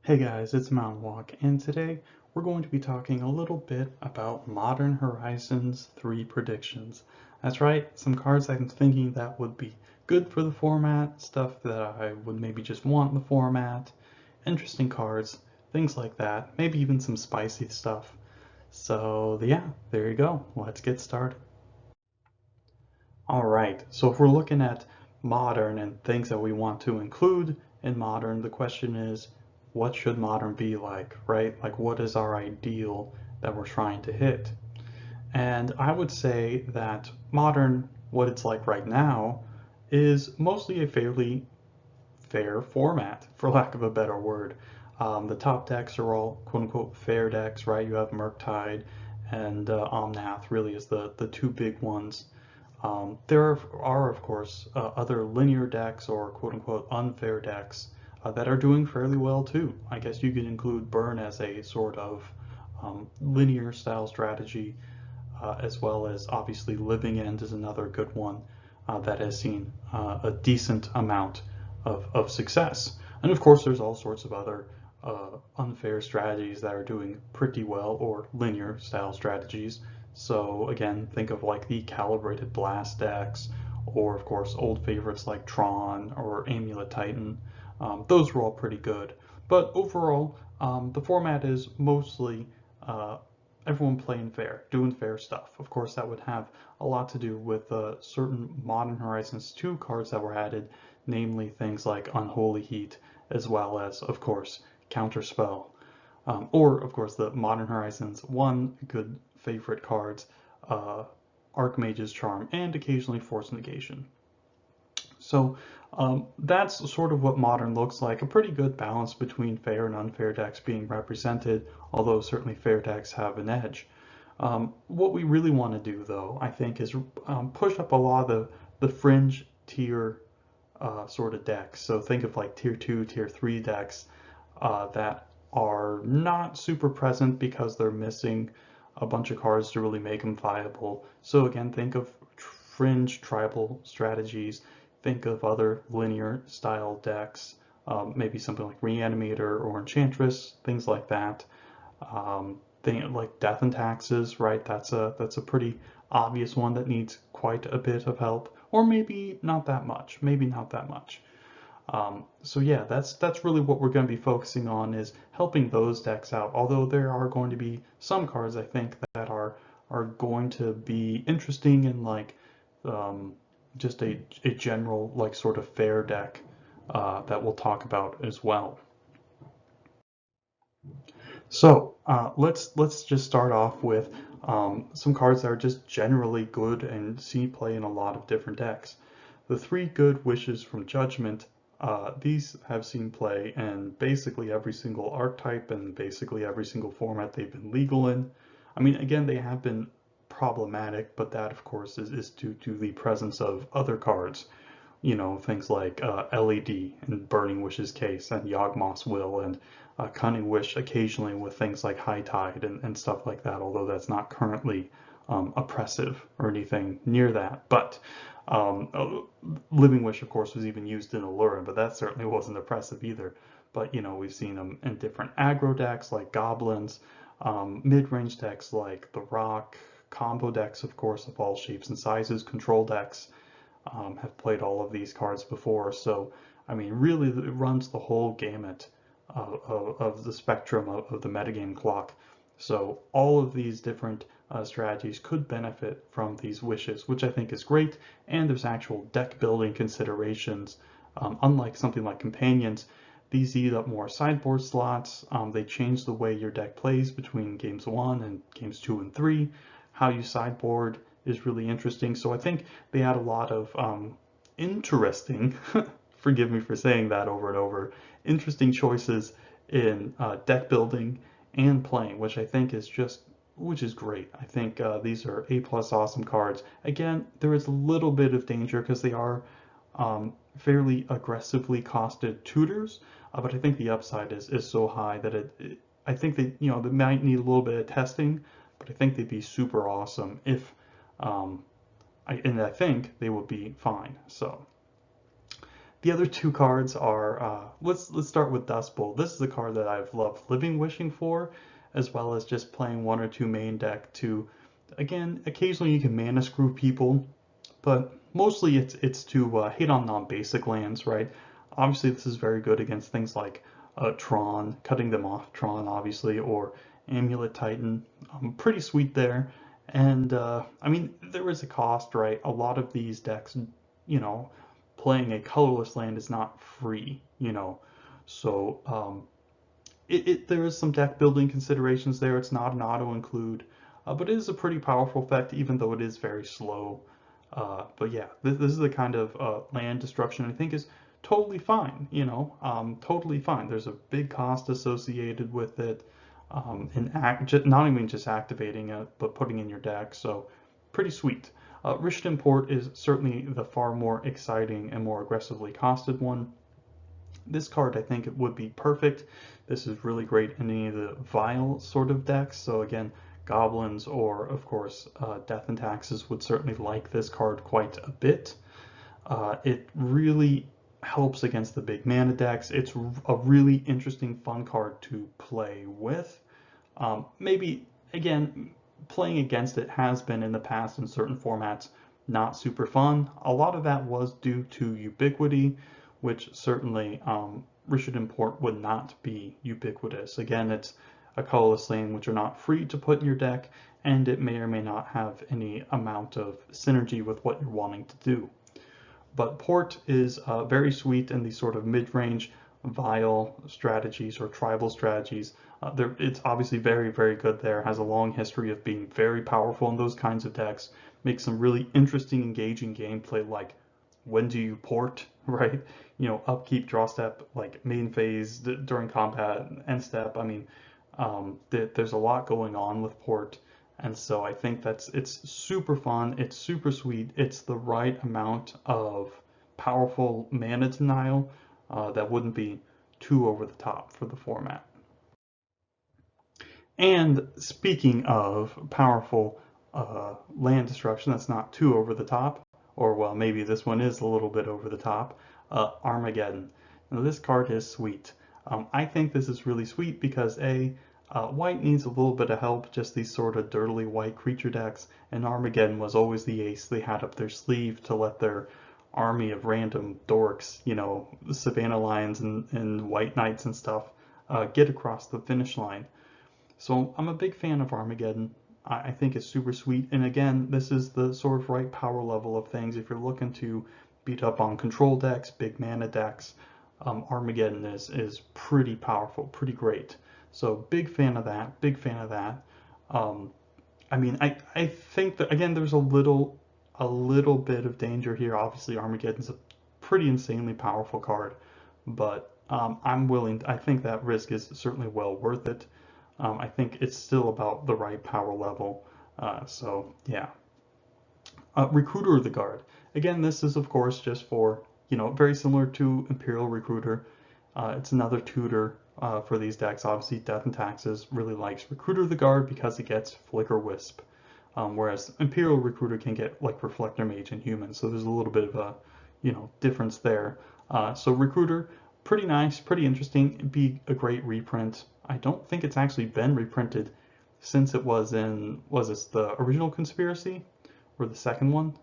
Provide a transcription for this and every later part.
Hey guys, it's Mountain Walk, and today we're going to be talking a little bit about Modern Horizons 3 predictions. That's right, some cards I'm thinking that would be good for the format, stuff that I would maybe just want in the format, interesting cards, things like that, maybe even some spicy stuff. So yeah, there you go, let's get started. Alright, so if we're looking at Modern and things that we want to include in Modern, the question is, what should Modern be like, right? Like, what is our ideal that we're trying to hit? And I would say that Modern, what it's like right now, is mostly a fairly fair format, for lack of a better word. The top decks are all quote-unquote fair decks, right? You have Murktide and Omnath really is the two big ones. There are, of course, other linear decks or quote-unquote unfair decks that are doing fairly well too. I guess you could include Burn as a sort of linear style strategy, as well as obviously Living End is another good one that has seen a decent amount of success. And of course, there's all sorts of other unfair strategies that are doing pretty well, or linear style strategies. So again, think of like the calibrated blast decks, or of course old favorites like Tron or Amulet Titan. Those were all pretty good. But overall, the format is mostly everyone playing fair, doing fair stuff. Of course, that would have a lot to do with certain Modern Horizons 2 cards that were added, namely things like Unholy Heat, as well as, of course, Counterspell. Or, of course, the Modern Horizons 1 good favorite cards, Archmage's Charm, and occasionally Force Negation. So that's sort of what Modern looks like, a pretty good balance between fair and unfair decks being represented, although certainly fair decks have an edge. What we really want to do, though, I think, is push up a lot of the fringe tier sort of decks. So think of like tier 2, tier 3 decks that are not super present because they're missing a bunch of cards to really make them viable. So again, think of fringe tribal strategies, think of other linear style decks, maybe something like Reanimator or Enchantress, things like that. Thing like Death and Taxes, right? That's a pretty obvious one that needs quite a bit of help, or maybe not that much, maybe not that much. So yeah, that's really what we're going to be focusing on, is helping those decks out. Although there are going to be some cards I think that are going to be interesting in like just a general like sort of fair deck that we'll talk about as well. So let's just start off with some cards that are just generally good and see play in a lot of different decks. The three good wishes from Judgment, these have seen play in basically every single archetype and basically every single format they've been legal in. I mean, again, they have been problematic, but that of course is due to the presence of other cards, things like LED in Burning Wish's case, and Yawgmoth's Will, and Cunning Wish occasionally with things like High Tide and stuff like that, although that's not currently oppressive or anything near that. But Living Wish, of course, was even used in Allura, but that certainly wasn't oppressive either. But, we've seen them in different aggro decks like Goblins, mid-range decks like The Rock, combo decks, of course, of all shapes and sizes, control decks, have played all of these cards before. So, I mean, really, it runs the whole gamut of the spectrum of the metagame clock. So all of these different strategies could benefit from these wishes, which I think is great. And there's actual deck building considerations. Unlike something like Companions, these eat up more sideboard slots. They change the way your deck plays between games 1 and games 2 and 3. How you sideboard is really interesting. So I think they add a lot of interesting, forgive me for saying that over and over, interesting choices in deck building and playing, which I think is which is great. I think these are A+ awesome cards. Again, there is a little bit of danger because they are fairly aggressively costed tutors, but I think the upside is so high that I think they might need a little bit of testing, but I think they'd be super awesome if and I think they would be fine. So The other two cards are let's start with Dust Bowl. This is a card that I've loved Living Wishing for, as well as just playing one or two main deck to, again, occasionally you can mana screw people, but mostly it's to hit on non-basic lands, right? Obviously, this is very good against things like Tron, cutting them off Tron, obviously, or Amulet Titan. Pretty sweet there. And I mean, there is a cost, right? A lot of these decks, you know, playing a colorless land is not free, you know. So there is some deck building considerations there. It's not an auto include, but it is a pretty powerful effect, even though it is very slow. But yeah, this is the kind of land destruction I think is totally fine, you know, totally fine. There's a big cost associated with it, and not even just activating it, but putting in your deck. So pretty sweet. Rich Import is certainly the far more exciting and more aggressively costed one. This card, I think, it would be perfect. This is really great in any of the Vile sort of decks. So again, Goblins or, of course, Death and Taxes would certainly like this card quite a bit. It really helps against the big mana decks. It's a really interesting, fun card to play with. Maybe, again, playing against it has been in the past in certain formats not super fun. A lot of that was due to ubiquity, which certainly Richard Import would not be ubiquitous. Again, it's a colorless lane which are not free to put in your deck, and it may or may not have any amount of synergy with what you're wanting to do. But Port is very sweet in these sort of mid-range Vile strategies or tribal strategies. It's obviously very, very good there, has a long history of being very powerful in those kinds of decks, makes some really interesting, engaging gameplay like when do you port, right? You know, upkeep, draw step, like main phase during combat, end step. I mean, there's a lot going on with port, and so I think it's super fun, it's super sweet, it's the right amount of powerful mana denial that wouldn't be too over the top for the format. And speaking of powerful land destruction that's not too over the top, or well, maybe this one is a little bit over the top, Armageddon. Now this card is sweet. I think this is really sweet because white needs a little bit of help, just these sort of dirtily white creature decks, and Armageddon was always the ace they had up their sleeve to let their army of random dorks, you know, Savannah Lions and White Knights and stuff, get across the finish line. So I'm a big fan of Armageddon. I think it's super sweet. And again, this is the sort of right power level of things. If you're looking to beat up on control decks, big mana decks, Armageddon is pretty powerful, pretty great. So big fan of that, big fan of that. Um, I mean, I think that again, there's a little bit of danger here. Obviously, Armageddon's a pretty insanely powerful card, but I think that risk is certainly well worth it. I think it's still about the right power level. So yeah. Recruiter of the Guard. Again, this is of course just for, you know, very similar to Imperial Recruiter. It's another tutor for these decks. Obviously, Death and Taxes really likes Recruiter of the Guard because it gets Flicker Wisp, whereas Imperial Recruiter can get like Reflector Mage and Human. So there's a little bit of a, you know, difference there. So Recruiter, pretty nice, pretty interesting. It'd be a great reprint. I don't think it's actually been reprinted since it was in, was this the original Conspiracy or the second one?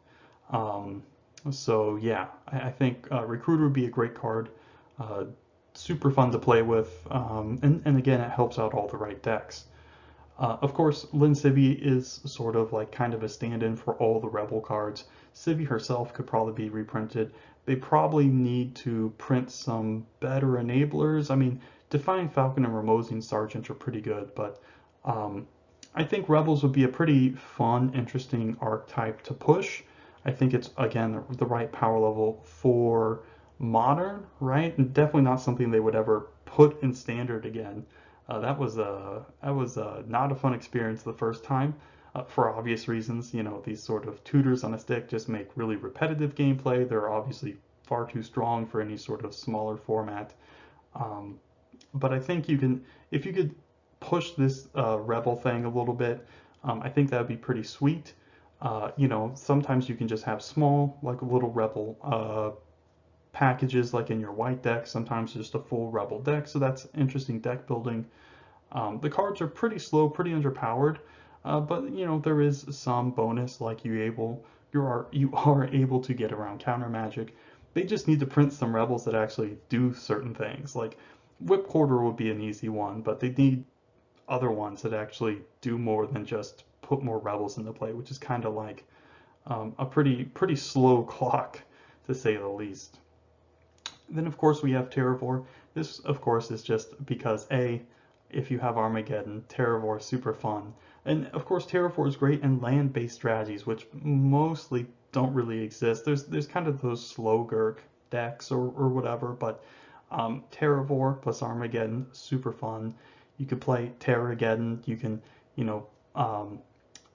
Um, so yeah, I think Recruiter would be a great card. Uh, Super fun to play with, and again, it helps out all the right decks. Of course, Lynn Civi is sort of like kind of a stand-in for all the Rebel cards. Civi herself could probably be reprinted. They probably need to print some better enablers. I mean, Defiant Falcon and Ramosian Sergeant are pretty good, but um, I think Rebels would be a pretty fun, interesting archetype to push. I think it's, again, the right power level for modern, right? And definitely not something they would ever put in standard again. That was not a fun experience the first time, for obvious reasons. You know, these sort of tutors on a stick just make really repetitive gameplay. They're obviously far too strong for any sort of smaller format. Um, but I think you can, if you could push this rebel thing a little bit, I think that would be pretty sweet. You know, sometimes you can just have small, like a little rebel packages like in your white deck, sometimes just a full rebel deck, so that's interesting deck building. The cards are pretty slow, pretty underpowered, but you know there is some bonus like you are able to get around counter magic. They just need to print some rebels that actually do certain things. Like Whip Quarter would be an easy one, but they need other ones that actually do more than just put more rebels into play, which is kind of like a pretty slow clock to say the least. Then of course we have Terravor. This of course is just because if you have Armageddon, Terravor is super fun. And of course Terravor is great in land-based strategies, which mostly don't really exist. There's kind of those slow Gurk decks or whatever, but Terravor plus Armageddon, super fun. You could play Terrageddon, you can, you know,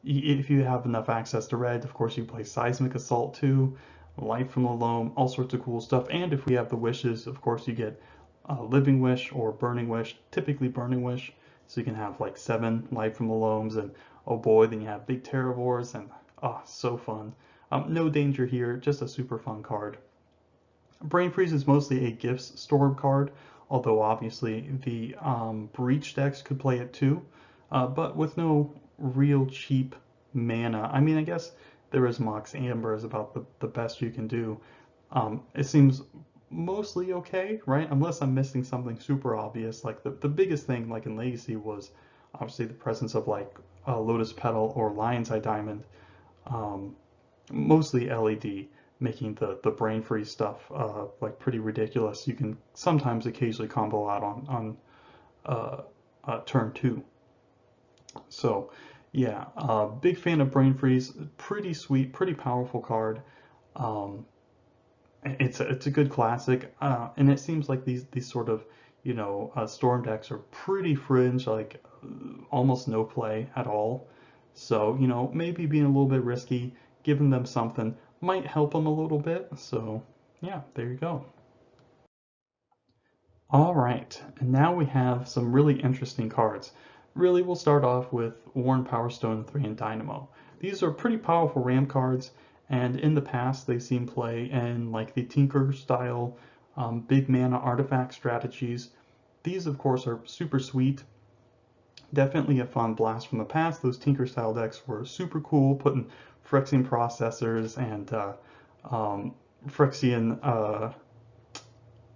if you have enough access to red, of course you play Seismic Assault too, Light from the Loam, all sorts of cool stuff. And if we have the wishes, of course you get Living Wish or Burning Wish, typically Burning Wish. So you can have like 7 Light from the Loams, and oh boy, then you have big Terravors, and oh, so fun. No danger here, just a super fun card. Brain Freeze is mostly a Gifts Storm card, although obviously the Breach decks could play it too, but with no real cheap mana. I mean, I guess there is Mox Amber is about the best you can do. It seems mostly okay, right? Unless I'm missing something super obvious. Like the biggest thing, like in Legacy, was obviously the presence of like Lotus Petal or Lion's Eye Diamond, mostly LED, making the brain freeze stuff like pretty ridiculous. You can sometimes occasionally combo out on turn 2. So yeah, big fan of brain freeze. Pretty sweet, pretty powerful card. Um, it's a good classic, and it seems like these sort of storm decks are pretty fringe, like almost no play at all. So maybe being a little bit risky, giving them something might help them a little bit. So yeah, there you go. All right, and now we have some really interesting cards. Really, we'll start off with Worn Power Stone 3 and Dynamo. These are pretty powerful ram cards, and in the past they've seen play in like the Tinker style big mana artifact strategies. These, of course, are super sweet. Definitely a fun blast from the past. Those Tinker style decks were super cool, putting Phyrexian processors and Phyrexian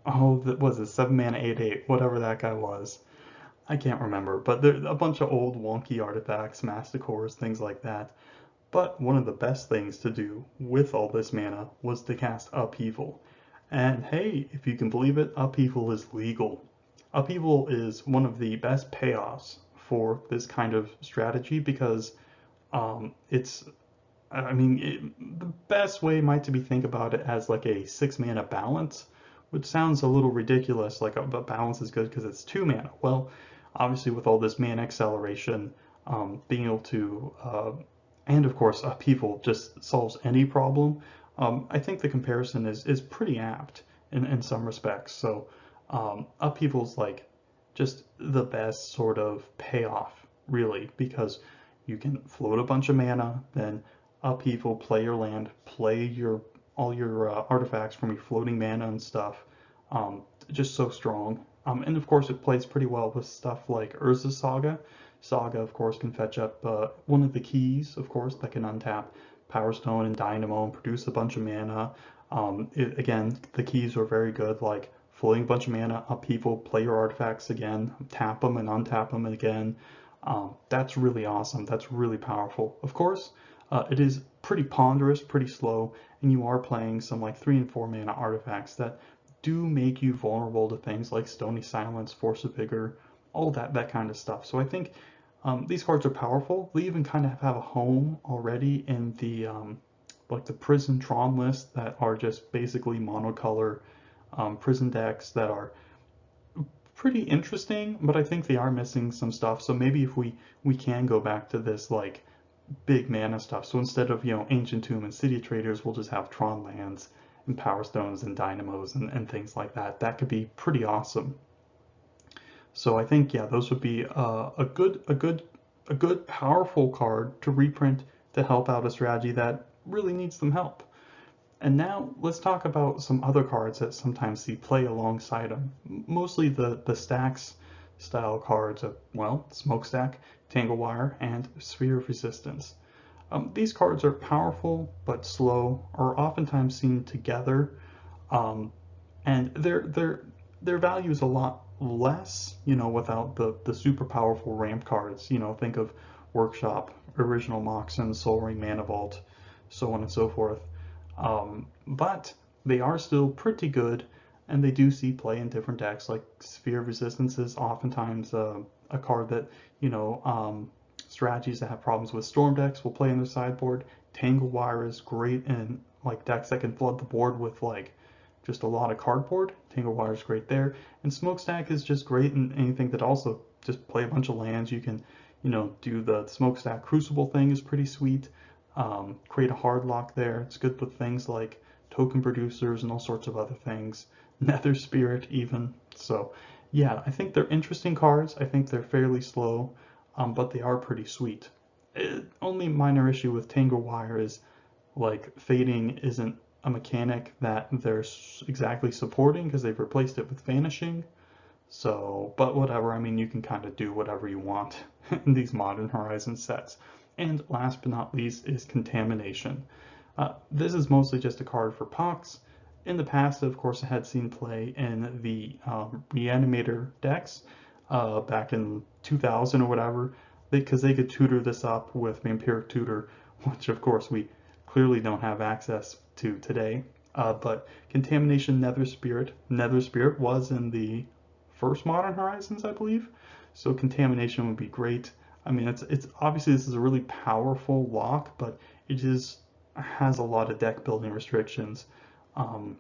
oh, that was it, 7 mana 8/8, whatever that guy was. I can't remember, but there's a bunch of old wonky artifacts, Masticores, things like that. But one of the best things to do with all this mana was to cast Upheaval. And hey, if you can believe it, Upheaval is legal. Upheaval is one of the best payoffs for this kind of strategy because it's, I mean, the best way might to be think about it as like a 6 mana balance, which sounds a little ridiculous, like a balance is good because it's 2 mana. Well, obviously with all this mana acceleration, being able to, and of course Upheaval just solves any problem. I think the comparison is pretty apt in some respects. So Upheaval's like just the best sort of payoff, really, because you can float a bunch of mana, then Upheaval, play your land, play all your artifacts from your floating mana and stuff. Just so strong. And of course, it plays pretty well with stuff like Urza's Saga. Saga, of course, can fetch up one of the keys, of course, that can untap Power Stone and Dynamo and produce a bunch of mana. Again, the keys are very good, like floating a bunch of mana, Upheaval, play your artifacts again, tap them and untap them again. That's really awesome. That's really powerful. Of course, it is pretty ponderous, pretty slow, and you are playing some like 3 and 4 mana artifacts that do make you vulnerable to things like Stony Silence, Force of Vigor, all that kind of stuff. So I think these cards are powerful. They even kind of have a home already in the like the Prison Tron list that are just basically monocolor prison decks that are pretty interesting, but I think they are missing some stuff. So maybe if we can go back to this like big mana stuff. So instead of Ancient Tomb and City Traders, we'll just have Tron lands and Power Stones and Dynamos and things like that. That could be pretty awesome. So I think yeah, those would be a good powerful card to reprint to help out a strategy that really needs some help. And now let's talk about some other cards that sometimes see play alongside them. Mostly the stacks style cards of, well, Smokestack, Tanglewire, and Sphere of Resistance. These cards are powerful but slow, are oftentimes seen together, um, and their value is a lot less, without the super powerful ramp cards. Think of Workshop, Original Moxen, Soul Ring, Mana Vault, so on and so forth. But they are still pretty good, and they do see play in different decks. Like Sphere of Resistance is oftentimes a card that, strategies that have problems with Storm decks will play in their sideboard. Tangle Wire is great in like decks that can flood the board with like just a lot of cardboard. Tangle Wire is great there, and Smokestack is just great in anything that also just play a bunch of lands. You can, do the Smokestack Crucible thing is pretty sweet. Create a hard lock there. It's good with things like token producers and all sorts of other things. Nether Spirit even. So yeah, I think they're interesting cards. I think they're fairly slow, but they are pretty sweet. Only minor issue with Tangle Wire is like fading isn't a mechanic that they're exactly supporting because they've replaced it with vanishing. So, but whatever, I mean, you can kind of do whatever you want in these Modern Horizon sets. And last but not least is Contamination. This is mostly just a card for Pox. In the past, of course, it had seen play in the Reanimator decks back in 2000 or whatever, because they could tutor this up with Vampiric Tutor, which of course we clearly don't have access to today. But Contamination Nether Spirit. Nether Spirit was in the first Modern Horizons, I believe. So Contamination would be great. I mean, it's obviously this is a really powerful lock, but it just has a lot of deck building restrictions. Um,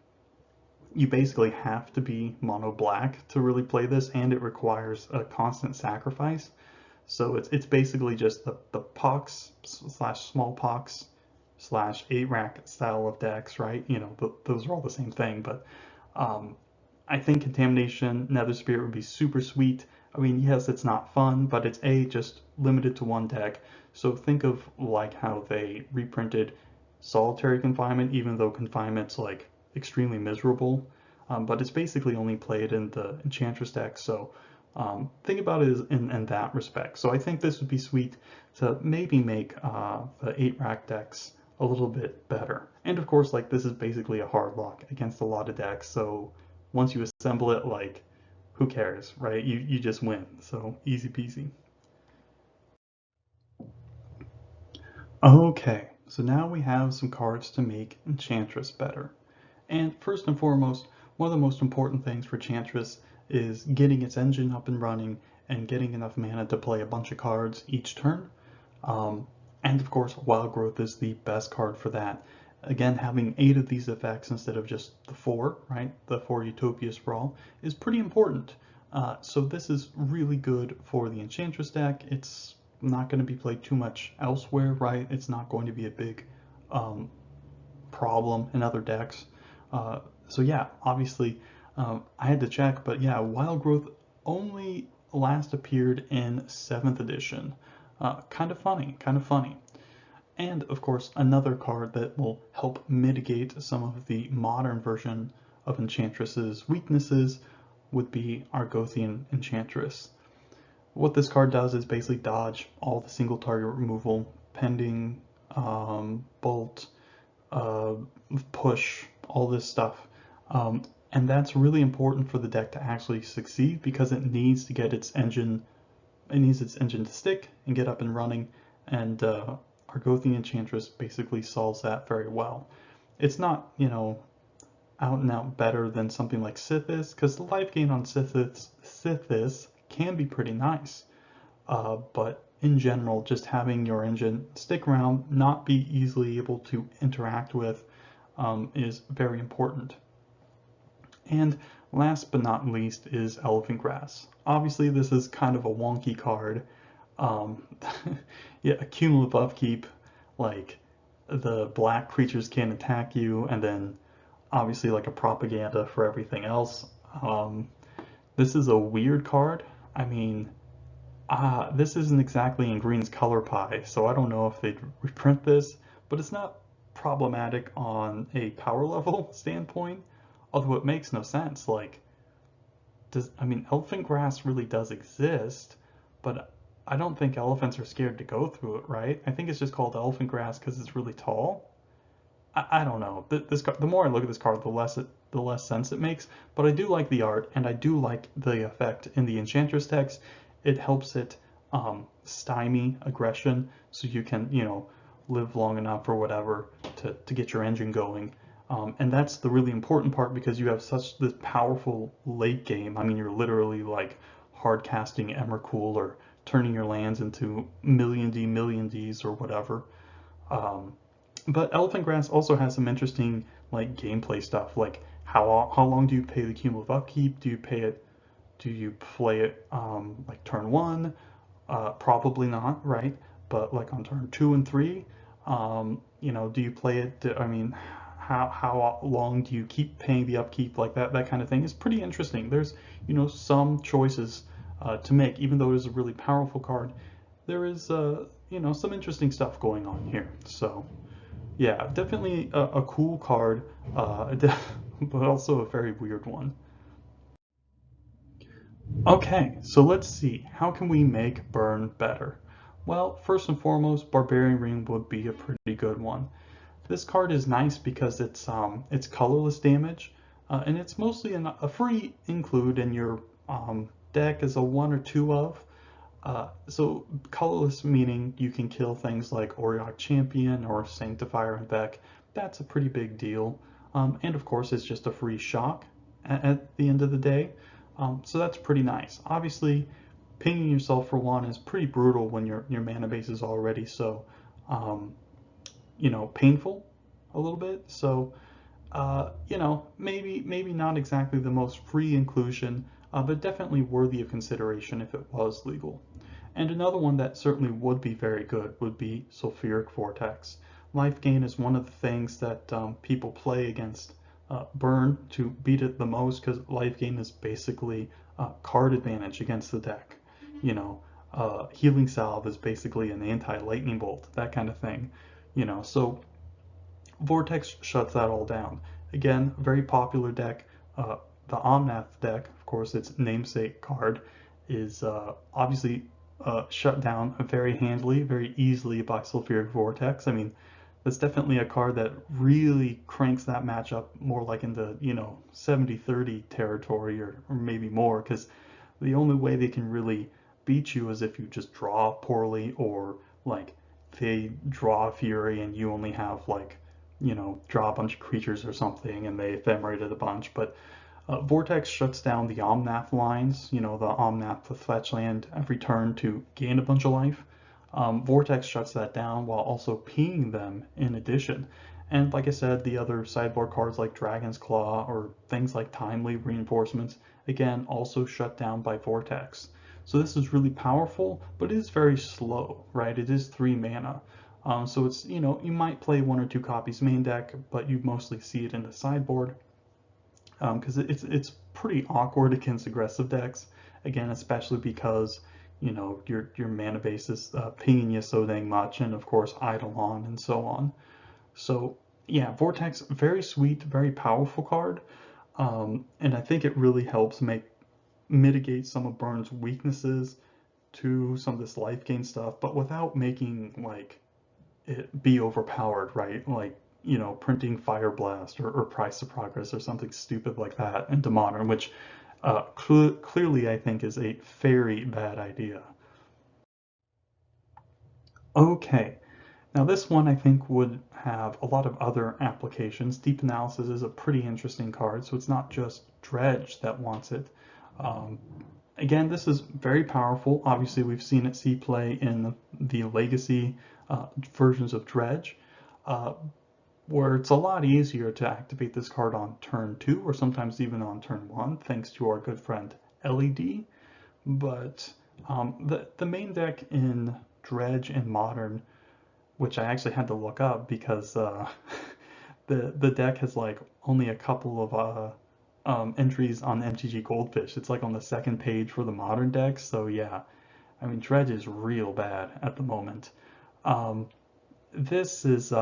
you basically have to be mono black to really play this, and it requires a constant sacrifice. So it's basically just the pox slash small pox slash 8-rack style of decks, right? Those are all the same thing, but um, I think Contamination Nether Spirit would be super sweet. I mean, yes, it's not fun, but it's just limited to one deck. So think of like how they reprinted Solitary Confinement, even though Confinement's like extremely miserable. But it's basically only played in the Enchantress deck. So think about it in that respect. So I think this would be sweet to maybe make the 8-rack decks a little bit better. And of course, like this is basically a hard lock against a lot of decks. So once you assemble it, like who cares, right? You just win. So easy peasy. Okay, so now we have some cards to make Enchantress better. And first and foremost, one of the most important things for Enchantress is getting its engine up and running and getting enough mana to play a bunch of cards each turn. Um, and of course, Wild Growth is the best card for that. Again, having 8 of these effects instead of just the 4, right? The 4 Utopia Sprawl is pretty important. So this is really good for the Enchantress deck. It's not going to be played too much elsewhere, right? It's not going to be a big um, problem in other decks. So yeah, obviously, I had to check, but yeah, Wild Growth only last appeared in 7th edition. Kind of funny, kind of funny. And of course, another card that will help mitigate some of the modern version of Enchantress's weaknesses would be Argothian Enchantress. What this card does is basically dodge all the single target removal, pending, bolt, uh, push, all this stuff. And that's really important for the deck to actually succeed because it needs to get its engine, to stick and get up and running. And Argothian Enchantress basically solves that very well. It's not, out and out better than something like Sithis, because the life gain on Sithis can be pretty nice. But in general, just having your engine stick around, not be easily able to interact with, is very important. And last but not least is Elephant Grass. Obviously, this is kind of a wonky card. Um, yeah, a cumulative upkeep, like the black creatures can't attack you, and then obviously like a propaganda for everything else. This is a weird card. I mean, this isn't exactly in Green's color pie, so I don't know if they'd reprint this, but it's not problematic on a power level standpoint, although it makes no sense. Like, I mean, elephant grass really does exist, but I don't think elephants are scared to go through it, right? I think it's just called elephant grass because it's really tall. I don't know. The more I look at this card, the less sense it makes. But I do like the art, and I do like the effect in the Enchantress text. It helps it stymie aggression, so you can, you know, live long enough or whatever to get your engine going. And that's the really important part because you have such this powerful late game. I mean, you're literally like hard casting Emrakul or turning your lands into million Ds or whatever. Um, but Elephant Grass also has some interesting like gameplay stuff, like how long do you pay the cumulative upkeep? Do you play it like turn one? Probably not, right? But like on turn two and three, you know, do you play it? I mean, how long do you keep paying the upkeep? Like that kind of thing is pretty interesting. There's, you know, some choices to make, even though it is a really powerful card. There is you know, some interesting stuff going on here. So yeah, definitely a cool card, but also a very weird one. Okay, so let's see. How can we make burn better? Well, first and foremost, Barbarian Ring would be a pretty good one. This card is nice because it's colorless damage, and it's mostly a free include in your deck as a one or two of. So colorless meaning you can kill things like Auriok Champion or Sanctifier and Beck. That's a pretty big deal. And of course, it's just a free shock at the end of the day. So that's pretty nice. Obviously, pinging yourself for one is pretty brutal when your mana base is already so, um, you know, painful a little bit. So, you know, maybe not exactly the most free inclusion, but definitely worthy of consideration if it was legal. And another one that certainly would be very good would be Sulfuric Vortex. Life gain is one of the things that people play against Burn to beat it the most because life gain is basically card advantage against the deck. You know, Healing Salve is basically an anti-lightning bolt, that kind of thing. You know, so Vortex shuts that all down. Again, very popular deck. The Omnath deck, of course, its namesake card, is obviously shut down very handily, very easily by Sulfuric Vortex. I mean, that's definitely a card that really cranks that matchup more like into, you know, 70-30 territory or maybe more, because the only way they can really beat you is if you just draw poorly or like they draw Fury and you only have like, you know, draw a bunch of creatures or something and they ephemerate a bunch. But Vortex shuts down the Omnath lines, you know, the Omnath with fetch land every turn to gain a bunch of life. Vortex shuts that down while also pinging them in addition. And like I said, the other sideboard cards like Dragon's Claw or things like Timely Reinforcements, again, also shut down by Vortex. So this is really powerful, but it is very slow, right? It is 3 mana. So it's, you know, you might play 1 or 2 copies main deck, but you mostly see it in the sideboard because it's pretty awkward against aggressive decks. Again, especially because you know your mana base is pinging you so dang much, and of course Eidolon and so on. So yeah, Vortex, very sweet, very powerful card, and I think it really helps mitigate some of Burn's weaknesses to some of this life gain stuff, but without making like it be overpowered, right? Like, you know, printing Fire Blast or Price of Progress or something stupid like that into Modern, which clearly I think is a very bad idea. Okay, now this one I think would have a lot of other applications. Deep Analysis is a pretty interesting card, so it's not just Dredge that wants it. Um, Again, this is very powerful. Obviously, we've seen it see play in the Legacy versions of Dredge, uh, where it's a lot easier to activate this card on turn 2 or sometimes even on turn 1, thanks to our good friend LED. But the main deck in Dredge and Modern, which I actually had to look up because the deck has like only a couple of entries on MTG Goldfish. It's like on the second page for the modern decks. So yeah, I mean Dredge is real bad at the moment. Um, this is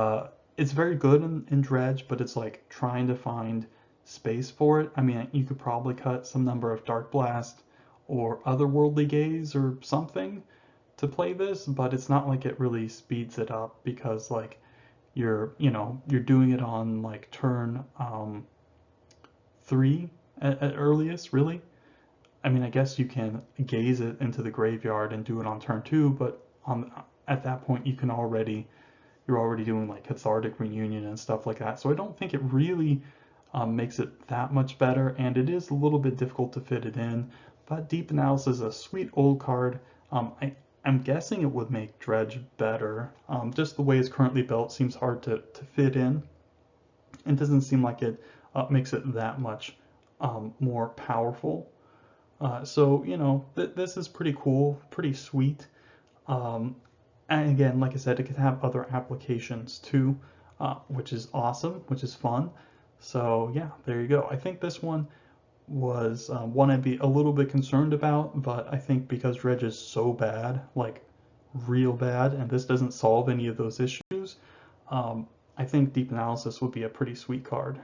it's very good in Dredge, but it's like trying to find space for it. I mean, you could probably cut some number of Dark Blast or Otherworldly Gaze or something to play this, but it's not like it really speeds it up because like you're doing it on like turn 3 at earliest, really. I mean, I guess you can gaze it into the graveyard and do it on turn 2, but on at that point you're already doing like Cathartic Reunion and stuff like that. So I don't think it really makes it that much better, and it is a little bit difficult to fit it in. But Deep Analysis is a sweet old card. I'm guessing it would make Dredge better. Just the way it's currently built seems hard to fit in. It doesn't seem like it makes it that much more powerful. So, you know, this is pretty cool, pretty sweet. Um, and again, like I said, it could have other applications too, which is awesome, which is fun. So yeah, there you go. I think this one was one I'd be a little bit concerned about, but I think because Dredge is so bad, like real bad, and this doesn't solve any of those issues, I think Deep Analysis would be a pretty sweet card.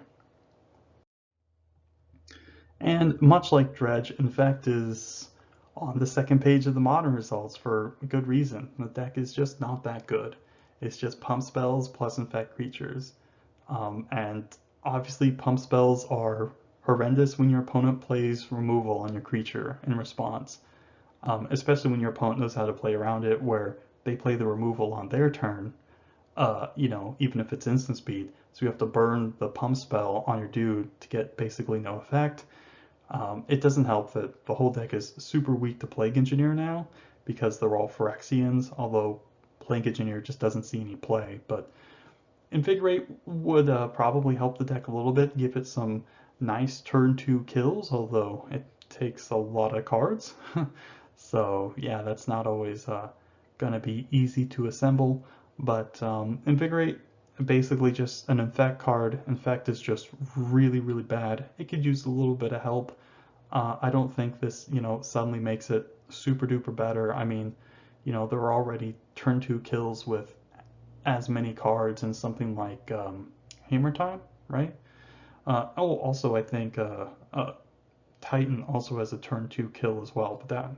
And much like Dredge, Infect is on the second page of the modern results for good reason. The deck is just not that good. It's just pump spells plus Infect creatures. And obviously pump spells are horrendous when your opponent plays removal on your creature in response. Especially when your opponent knows how to play around it, where they play the removal on their turn, you know, even if it's instant speed. So you have to burn the pump spell on your dude to get basically no effect. It doesn't help that the whole deck is super weak to Plague Engineer now because they're all Phyrexians, although Plague Engineer just doesn't see any play. But Invigorate would probably help the deck a little bit, give it some nice turn 2 kills, although it takes a lot of cards. So yeah, that's not always going to be easy to assemble. But Invigorate, basically just an Infect card. Infect is just really, really bad. It could use a little bit of help. I don't think this, you know, suddenly makes it super duper better. I mean, you know, there are already turn 2 kills with as many cards in something like Hammer Time, right? Oh, also I think Titan also has a turn 2 kill as well, but that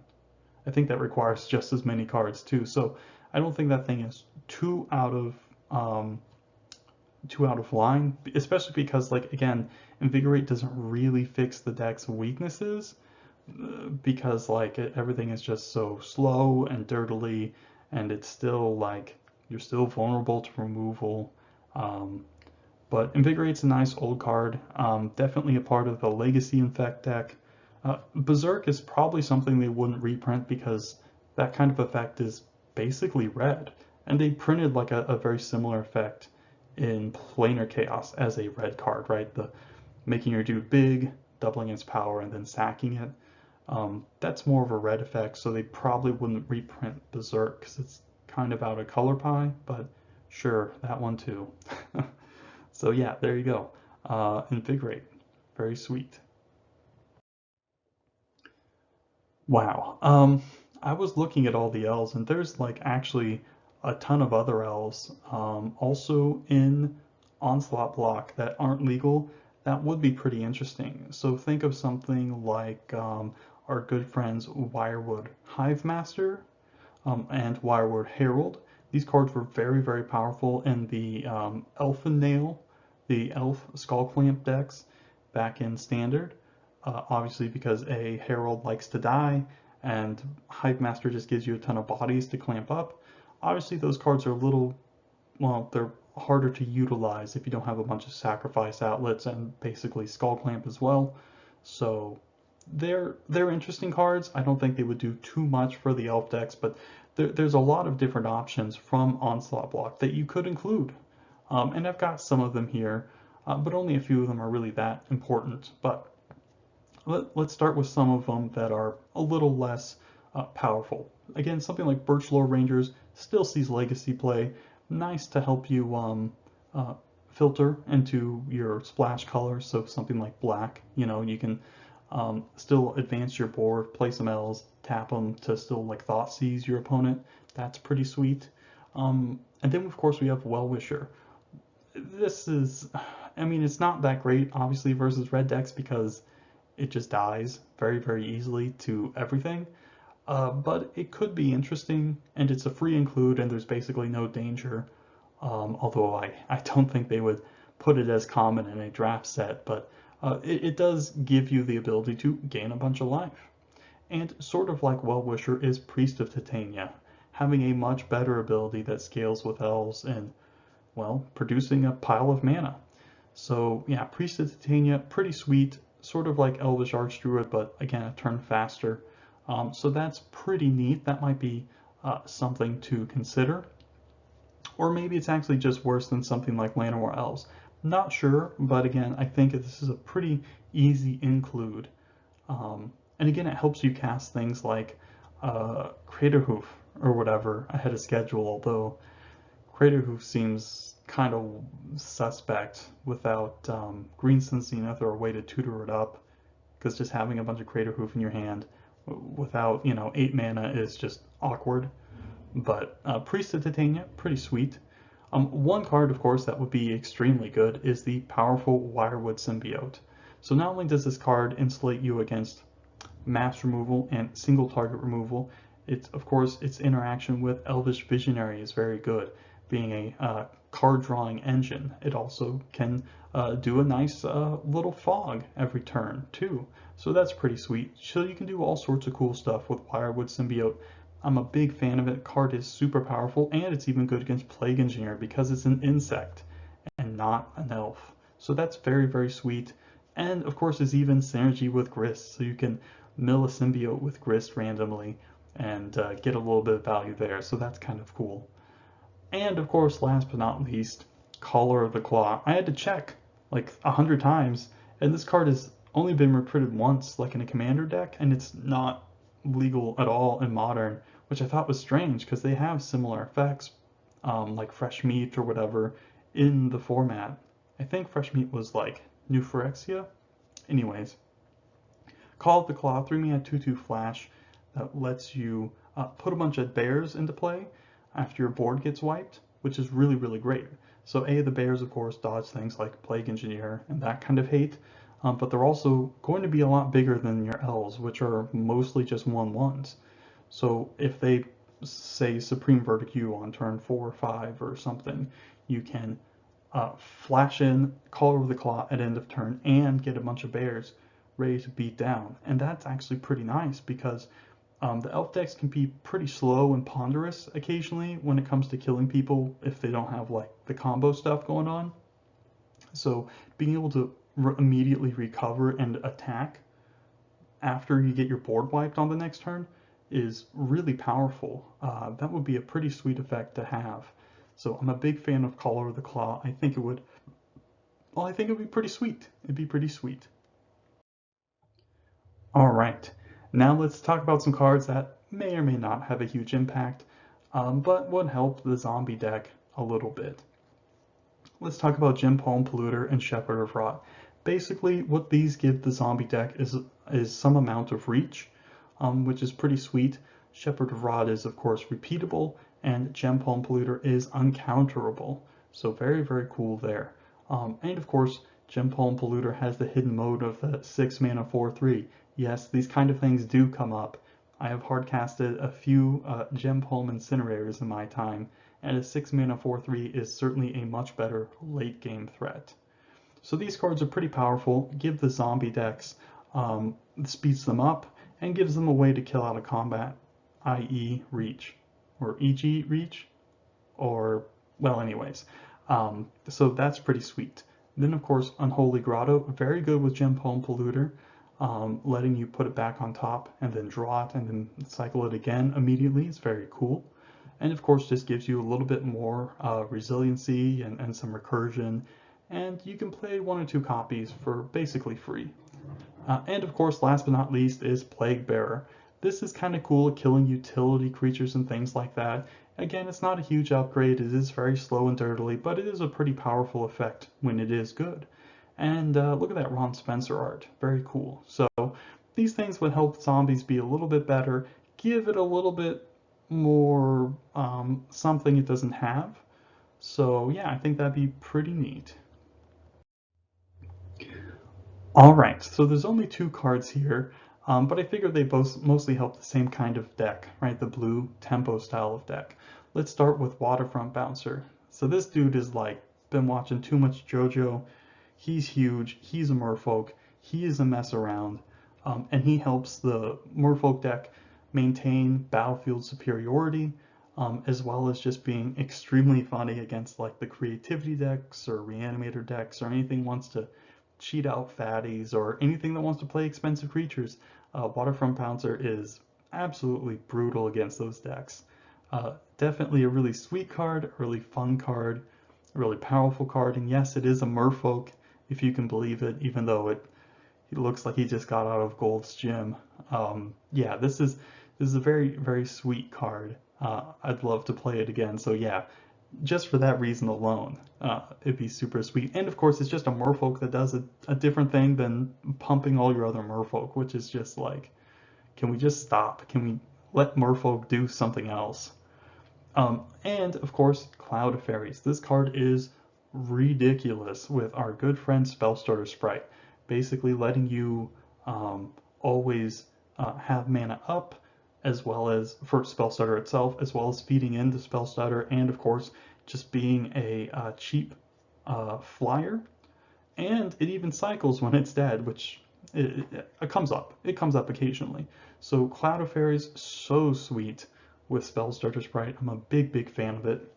I think that requires just as many cards too. So I don't think that thing is um, too out of line, especially because like again, Invigorate doesn't really fix the deck's weaknesses because like everything is just so slow and dirtily, and it's still like you're still vulnerable to removal. Um, but Invigorate's a nice old card, definitely a part of the Legacy Infect deck. Berserk is probably something they wouldn't reprint because that kind of effect is basically red, and they printed like a very similar effect in Planar Chaos as a red card, right? The making your dude big, doubling its power, and then sacking it. That's more of a red effect, so they probably wouldn't reprint Berserk because it's kind of out of color pie, but sure, that one too. So yeah, there you go. Invigorate, very sweet. Wow. I was looking at all the elves, and there's like actually a ton of other elves also in Onslaught block that aren't legal. That would be pretty interesting. So think of something like our good friends Wirewood Hive Master and Wirewood Herald. These cards were very, very powerful in the Elfin Nail, the Elf Skull Clamp decks back in Standard. Obviously, because a Herald likes to die, and Hive Master just gives you a ton of bodies to clamp up. Obviously, those cards are a little, well, they're harder to utilize if you don't have a bunch of sacrifice outlets and basically Skull Clamp as well. So they're interesting cards. I don't think they would do too much for the elf decks, but there's a lot of different options from Onslaught block that you could include. And I've got some of them here, but only a few of them are really that important. But let's start with some of them that are a little less powerful. Again, something like Birchlore Rangers still sees legacy play. Nice to help you filter into your splash colors. So something like black, you know, you can still advance your board, play some L's, tap them to still like thought seize your opponent. That's pretty sweet. And then of course we have Well Wisher. this is, I mean, it's not that great, obviously, versus red decks because it just dies very, very easily to everything. But it could be interesting, and it's a free include, and there's basically no danger. Although I don't think they would put it as common in a draft set, but it does give you the ability to gain a bunch of life. And sort of like Well-Wisher is Priest of Titania, having a much better ability that scales with elves and, well, producing a pile of mana. So yeah, Priest of Titania, pretty sweet, sort of like Elvish Archdruid, but again, a turn faster. So that's pretty neat. That might be something to consider. Or maybe it's actually just worse than something like Llanowar Elves. Not sure, but again, I think this is a pretty easy include. And again, it helps you cast things like Craterhoof or whatever ahead of schedule, although Craterhoof seems kind of suspect without Green Sun Zenith or a way to tutor it up, because just having a bunch of Craterhoof in your hand without, 8 mana is just awkward. But Priest of Titania, pretty sweet. One card, of course, that would be extremely good is the powerful Wirewood Symbiote. So not only does this card insulate you against mass removal and single target removal, of course, its interaction with Elvish Visionary is very good, being a card drawing engine. It also can do a nice little fog every turn too. So that's pretty sweet. So you can do all sorts of cool stuff with Wirewood Symbiote. I'm a big fan of it. Card is super powerful, and it's even good against Plague Engineer because it's an insect and not an elf. So that's very, very sweet. And of course, there's even synergy with Grist, so you can mill a symbiote with Grist randomly and get a little bit of value there. So that's kind of cool. And of course, last but not least, Caller of the Claw. I had to check like 100 times, and this card has only been reprinted once, like in a commander deck, and it's not legal at all in Modern, which I thought was strange because they have similar effects, like Fresh Meat or whatever, in the format. I think Fresh Meat was like New Phyrexia. Anyways, Call of the Claw, 3-mana 2/2 flash that lets you put a bunch of bears into play after your board gets wiped, which is really, really great. So the bears, of course, dodge things like Plague Engineer and that kind of hate, but they're also going to be a lot bigger than your elves, which are mostly just 1/1s. So if they say Supreme Verdict you on turn 4 or 5 or something, you can flash in Caller of the Claw at end of turn and get a bunch of bears ready to beat down. And that's actually pretty nice because the elf decks can be pretty slow and ponderous occasionally when it comes to killing people if they don't have like the combo stuff going on. So being able to immediately recover and attack after you get your board wiped on the next turn is really powerful. That would be a pretty sweet effect to have. So I'm a big fan of Caller of the Claw. I think it would be pretty sweet. It'd be pretty sweet. All right, now let's talk about some cards that may or may not have a huge impact, but would help the zombie deck a little bit. Let's talk about Gem Palm Polluter and Shepherd of Rot. Basically, what these give the zombie deck is some amount of reach, which is pretty sweet. Shepherd of Rot is, of course, repeatable, and Gem Palm Polluter is uncounterable. So very, very cool there. And of course, Gem Palm Polluter has the hidden mode of the 6 mana 4/3. Yes, these kind of things do come up. I have hardcasted a few Gem Palm Incinerators in my time, and a 6 mana 4/3 is certainly a much better late game threat. So these cards are pretty powerful, give the zombie decks, speeds them up, and gives them a way to kill out of combat, i.e. reach, or e.g. reach, or, well, anyways. So that's pretty sweet. Then, of course, Unholy Grotto, very good with Gem Palm Polluter, letting you put it back on top and then draw it and then cycle it again immediately. It's very cool. And of course, this gives you a little bit more resiliency and some recursion. And you can play 1 or 2 copies for basically free. And of course, last but not least is Plague Bearer. This is kind of cool at killing utility creatures and things like that. Again, it's not a huge upgrade, it is very slow and dirtily, but it is a pretty powerful effect when it is good. And look at that Ron Spencer art, very cool. So these things would help zombies be a little bit better, give it a little bit more something it doesn't have. So yeah, I think that'd be pretty neat. All right, so there's only two cards here, but I figured they both mostly help the same kind of deck, right? The blue tempo style of deck. Let's start with Waterfront Bouncer. So this dude is like, been watching too much JoJo. He's huge, he's a Merfolk, he is a mess around, and he helps the Merfolk deck maintain battlefield superiority, as well as just being extremely funny against like the creativity decks or reanimator decks or anything wants to cheat out fatties or anything that wants to play expensive creatures. Waterfront Pouncer is absolutely brutal against those decks. Definitely a really sweet card, a really fun card, a really powerful card, and yes, it is a Merfolk, if you can believe it, even though it looks like he just got out of Gold's Gym. Yeah, this is a very, very sweet card. I'd love to play it again, so yeah, just for that reason alone, it'd be super sweet. And of course, it's just a Merfolk that does a different thing than pumping all your other Merfolk, which is just like, can we just stop? Can we let Merfolk do something else? And of course, Cloud of Fairies. This card is ridiculous with our good friend Spellstarter Sprite, basically letting you always have mana up, as well as for Spellstarter itself, as well as feeding into Spellstarter, and of course, just being a cheap flyer. And it even cycles when it's dead, which it comes up. It comes up occasionally. So Cloud of Fairies, so sweet with Spellstarter Sprite. I'm a big, big fan of it.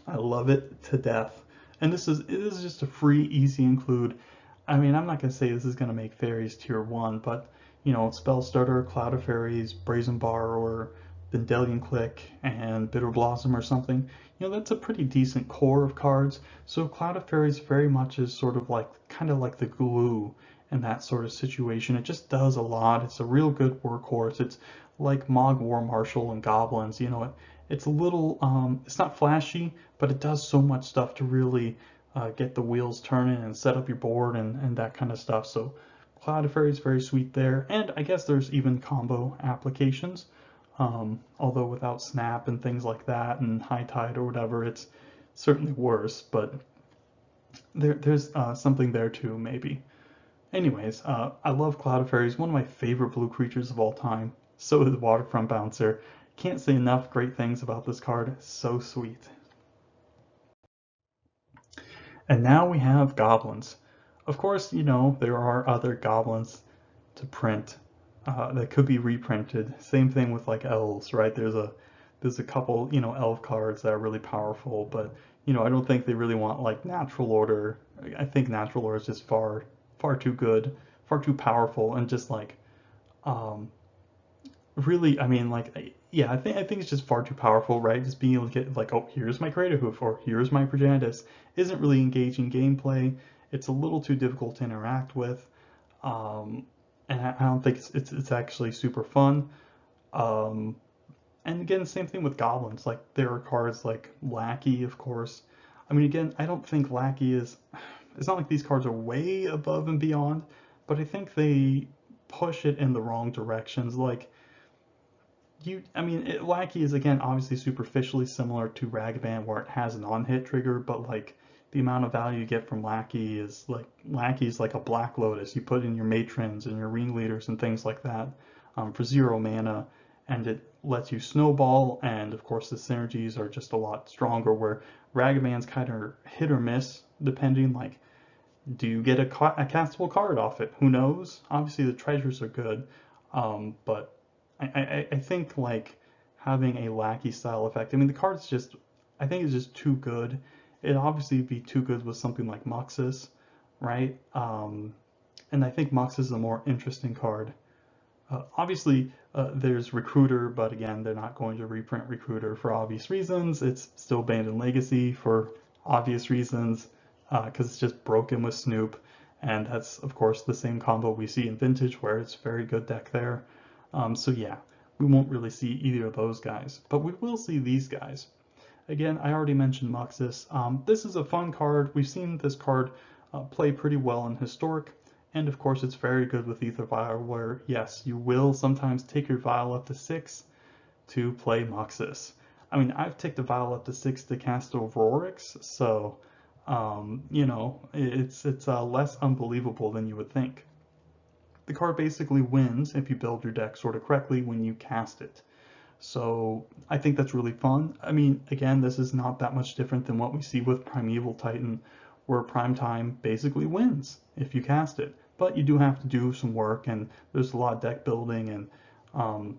I love it to death. And this is just a free, easy include. I mean, I'm not gonna say this is gonna make Fairies tier 1, but you know, Spellstarter, Cloud of Fairies, Brazen Borrower, Vendilion Click, and Bitter Blossom or something. You know, that's a pretty decent core of cards. So Cloud of Fairies very much is sort of like kind of like the glue in that sort of situation. It just does a lot. It's a real good workhorse. It's like Mog War Marshal and Goblins. You know, it's a little, it's not flashy, but it does so much stuff to really get the wheels turning and set up your board and that kind of stuff. So Cloud of Fairy is very sweet there. And I guess there's even combo applications, although without Snap and things like that and High Tide or whatever, it's certainly worse, but there's something there too, maybe. Anyways, I love Cloud of Fairies, one of my favorite blue creatures of all time. So is Waterfront Bouncer. Can't say enough great things about this card. So sweet. And now we have Goblins. Of course, you know, there are other Goblins to print that could be reprinted. Same thing with like Elves, right? There's a couple, you know, Elf cards that are really powerful, but you know, I don't think they really want like Natural Order. I think Natural Order is just far too good, far too powerful, and just like um, really, I mean, like, yeah, I think it's just far too powerful, right? Just being able to get like, oh, here's my Crater Hoof or here's my Progenitus isn't really engaging gameplay. It's a little too difficult to interact with, and I don't think it's actually super fun. Um, and again, same thing with Goblins. Like there are cards like Lackey, of course. I mean, again, I don't think Lackey is. It's not like these cards are way above and beyond, but I think they push it in the wrong directions. Like I mean, Lackey is again obviously superficially similar to Ragavan, where it has an on-hit trigger, but like the amount of value you get from Lackey is like Lackey's like a Black Lotus. You put in your matrons and your ringleaders and things like that for 0 mana, and it lets you snowball. And of course, the synergies are just a lot stronger. Where Ragavan's kind of hit or miss depending. Like, do you get a castable card off it? Who knows? Obviously, the treasures are good, but I think like having a Lackey style effect. I mean, the card's just, I think it's just too good. It'd obviously be too good with something like Muxus, right? And I think Muxus is a more interesting card. Obviously, there's Recruiter, but again, they're not going to reprint Recruiter for obvious reasons. It's still banned in Legacy for obvious reasons, because it's just broken with Snoop. And that's, of course, the same combo we see in Vintage, where it's very good deck there. So yeah, we won't really see either of those guys, but we will see these guys. Again, I already mentioned Muxus. This is a fun card. We've seen this card play pretty well in Historic, and of course it's very good with Ether Vial, where yes, you will sometimes take your Vial up to 6 to play Muxus. I mean, I've ticked a vial up to 6 to cast Aurorix, so you know, it's less unbelievable than you would think. The card basically wins if you build your deck sort of correctly when you cast it. So I think that's really fun. I mean, again, this is not that much different than what we see with Primeval Titan, where Prime Time basically wins if you cast it. But you do have to do some work, and there's a lot of deck building, and um,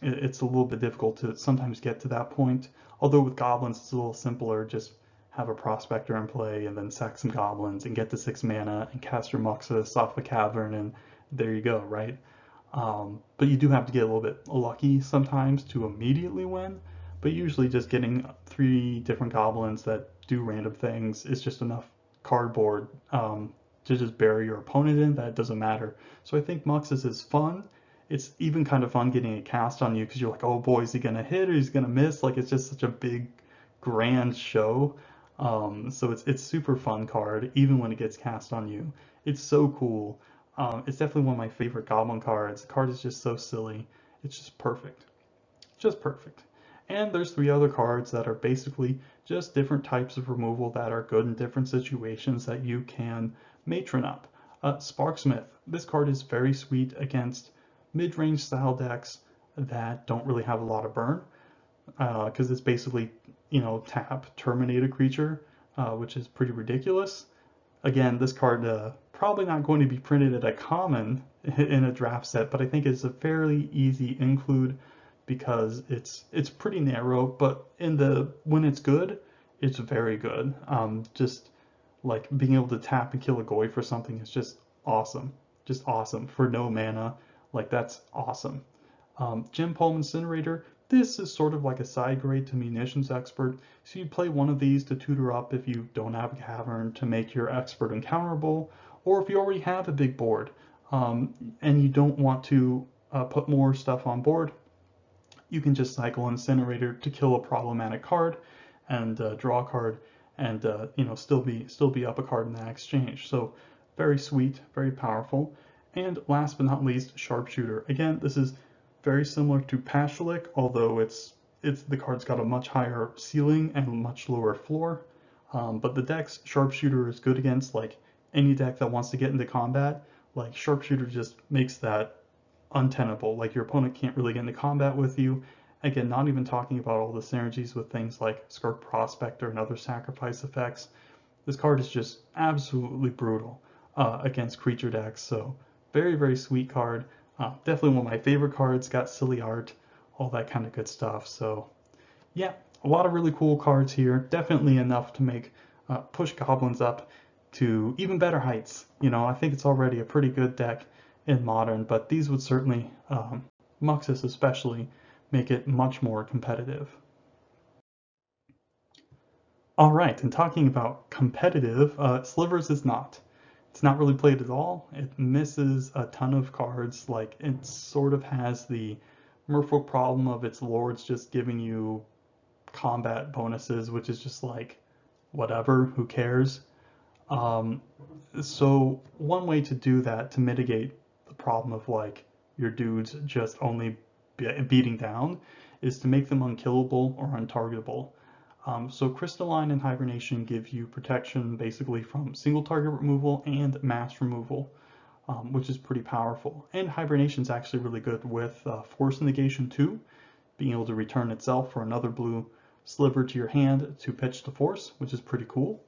it's a little bit difficult to sometimes get to that point. Although with Goblins, it's a little simpler. Just have a Prospector in play, and then sack some Goblins, and get to 6 mana, and cast your Muxus off a Cavern, and there you go, right? But you do have to get a little bit lucky sometimes to immediately win. But usually just getting 3 different goblins that do random things is just enough cardboard to just bury your opponent in that it doesn't matter. So I think Muxus is fun. It's even kind of fun getting it cast on you because you're like, oh boy, is he gonna hit or he's gonna miss? Like it's just such a big, grand show. So it's super fun card even when it gets cast on you. It's so cool. It's definitely one of my favorite Goblin cards. The card is just so silly. It's just perfect. Just perfect. And there's 3 other cards that are basically just different types of removal that are good in different situations that you can matron up. Sparksmith. This card is very sweet against mid-range style decks that don't really have a lot of burn, because it's basically, you know, tap, terminate a creature, which is pretty ridiculous. Again, this card probably not going to be printed at a common in a draft set, but I think it's a fairly easy include because it's pretty narrow, but when it's good, it's very good. Just like being able to tap and kill a Goy for something is just awesome for no mana. Like that's awesome. Gem Palm Incinerator. This is sort of like a side grade to Munitions Expert. So you play one of these to tutor up if you don't have a cavern to make your expert uncounterable, or if you already have a big board and you don't want to put more stuff on board, you can just cycle Incinerator to kill a problematic card and draw a card and you know still be up a card in that exchange. So very sweet, very powerful. And last but not least, Sharpshooter. Again, this is very similar to Pashalik, although the card's got a much higher ceiling and a much lower floor. But the deck's Sharpshooter is good against like any deck that wants to get into combat. Like Sharpshooter just makes that untenable. Like your opponent can't really get into combat with you. Again, not even talking about all the synergies with things like Skirk Prospector and other sacrifice effects. This card is just absolutely brutal against creature decks. So very, very sweet card. Definitely one of my favorite cards, got silly art, all that kind of good stuff. So yeah, a lot of really cool cards here. Definitely enough to make push Goblins up to even better heights. You know, I think it's already a pretty good deck in Modern, but these would certainly, Muxus especially, make it much more competitive. All right, and talking about competitive, Slivers is not. It's not really played at all. It misses a ton of cards. Like it sort of has the Merfolk problem of its lords just giving you combat bonuses, which is just like whatever, who cares? Um, so one way to do that to mitigate the problem of like your dudes just only beating down is to make them unkillable or untargetable. So Crystalline and Hibernation give you protection basically from single target removal and mass removal, which is pretty powerful. And Hibernation is actually really good with Force Negation too, being able to return itself for another blue sliver to your hand to pitch the Force, which is pretty cool.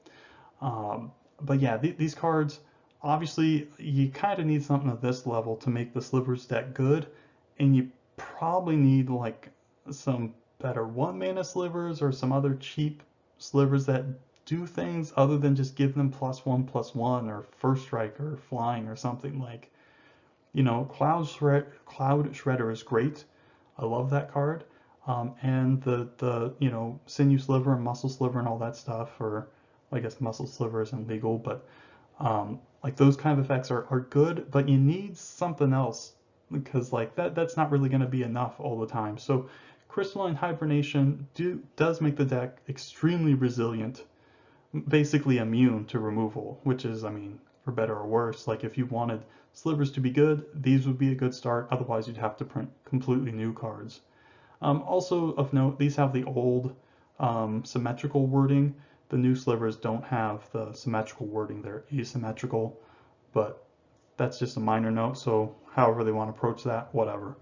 But yeah, these cards, obviously you kind of need something at this level to make the Slivers deck good, and you probably need like some better 1-mana slivers or some other cheap slivers that do things other than just give them +1/+1 or first strike or flying or something. Like, you know, Cloud Shredder is great. I love that card. And the you know, Sinew Sliver and Muscle Sliver and all that stuff, or I guess Muscle Sliver isn't legal, but like those kind of effects are good, but you need something else because like that's not really going to be enough all the time. So Crystalline Hibernation does make the deck extremely resilient, basically immune to removal, which is, I mean, for better or worse. Like if you wanted Slivers to be good, these would be a good start. Otherwise, you'd have to print completely new cards. Also of note, these have the old symmetrical wording. The new slivers don't have the symmetrical wording, they're asymmetrical, but that's just a minor note, so however they want to approach that, whatever.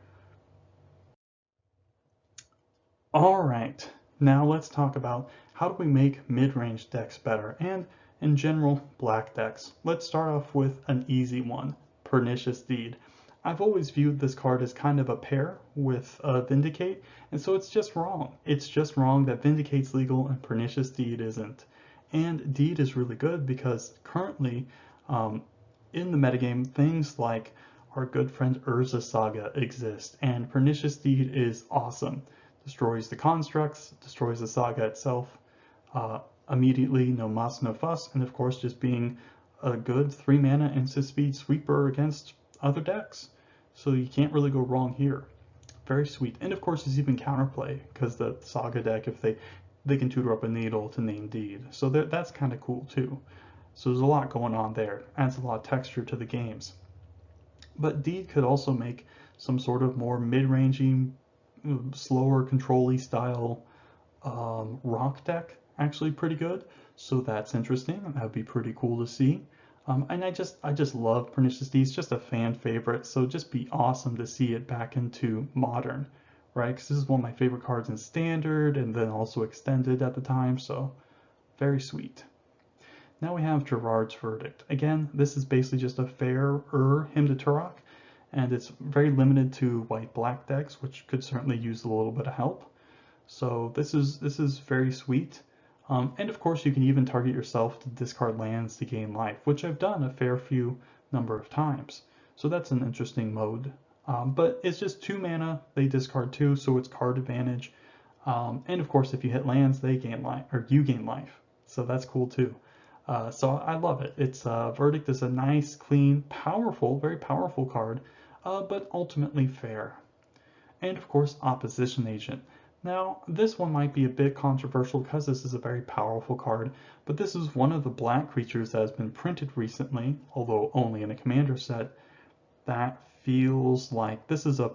All right, now let's talk about how do we make mid-range decks better, and in general, black decks. Let's start off with an easy one, Pernicious Deed. I've always viewed this card as kind of a pair with Vindicate, and so it's just wrong. It's just wrong that Vindicate's legal and Pernicious Deed isn't. And Deed is really good because currently, um, in the metagame, things like our good friend Urza Saga exist, and Pernicious Deed is awesome. Destroys the constructs, destroys the saga itself uh, immediately, no muss, no fuss, and of course just being a good 3 mana instant speed sweeper against other decks. So you can't really go wrong here. Very sweet. And of course there's even counterplay, because the saga deck, if they can tutor up a needle to name Deed. So that's kind of cool too. So there's a lot going on there. Adds a lot of texture to the games. But Deed could also make some sort of more mid-ranging, slower control-y style rock deck actually pretty good. So that's interesting. That would be pretty cool to see. And I just love Pernicious Deed. It's just a fan favorite. So just be awesome to see it back into modern, right? Because this is one of my favorite cards in standard and then also extended at the time. So very sweet. Now we have Gerard's Verdict. Again, this is basically just a fairer Hymn to Turok, and it's very limited to white-black decks, which could certainly use a little bit of help. So this is very sweet. And of course, you can even target yourself to discard lands to gain life, which I've done a fair few number of times. So that's an interesting mode. But it's just 2 mana, they discard 2, so it's card advantage. And of course, if you hit lands, they gain life, or you gain life. So that's cool too. So I love it. It's Verdict is a nice, clean, powerful, very powerful card, but ultimately fair. And of course, Opposition Agent. Now, this one might be a bit controversial because this is a very powerful card, but this is one of the black creatures that has been printed recently, although only in a commander set, that feels like this is a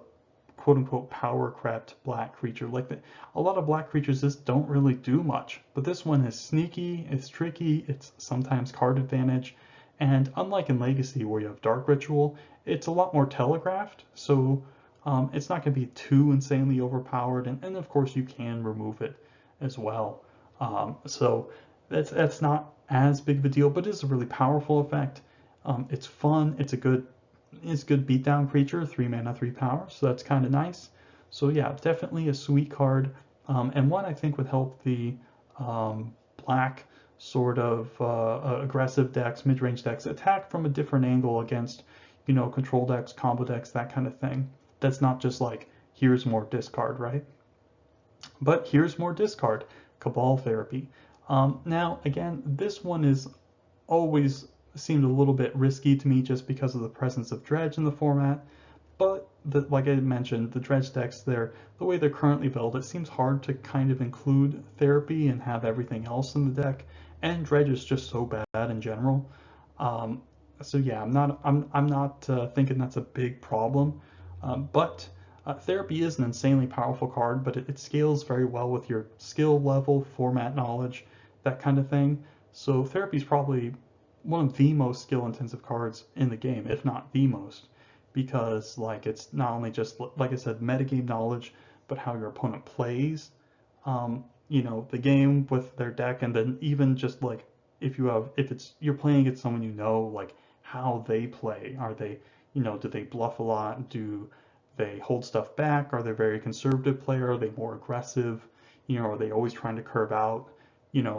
quote-unquote power-crept black creature. A lot of black creatures just don't really do much, but this one is sneaky, it's tricky, it's sometimes card advantage, and unlike in Legacy where you have Dark Ritual, it's a lot more telegraphed, so it's not going to be too insanely overpowered, and of course you can remove it as well. So that's not as big of a deal, but it's a really powerful effect. It's fun, it's good beatdown creature, 3 mana, 3 power, so that's kind of nice. So yeah, definitely a sweet card, and one I think would help the black sort of aggressive decks, mid-range decks, attack from a different angle against, control decks, combo decks, that kind of thing. That's not just like, here's more discard, right? But here's more discard, Cabal Therapy. Now, again, this one is always seemed a little bit risky to me just because of the presence of Dredge in the format. But like I mentioned, the Dredge decks, the way they're currently built, it seems hard to kind of include therapy and have everything else in the deck. And Dredge is just so bad in general. So yeah, I'm not thinking that's a big problem. But therapy is an insanely powerful card, but it scales very well with your skill level, format knowledge, that kind of thing. So therapy is probably one of the most skill intensive cards in the game, if not the most, because it's not only just, like I said, metagame knowledge, but how your opponent plays, the game with their deck, and then even just if you're playing against someone how they play. Are they, do they bluff a lot? Do they hold stuff back? Are they a very conservative player? Are they more aggressive? Are they always trying to curve out?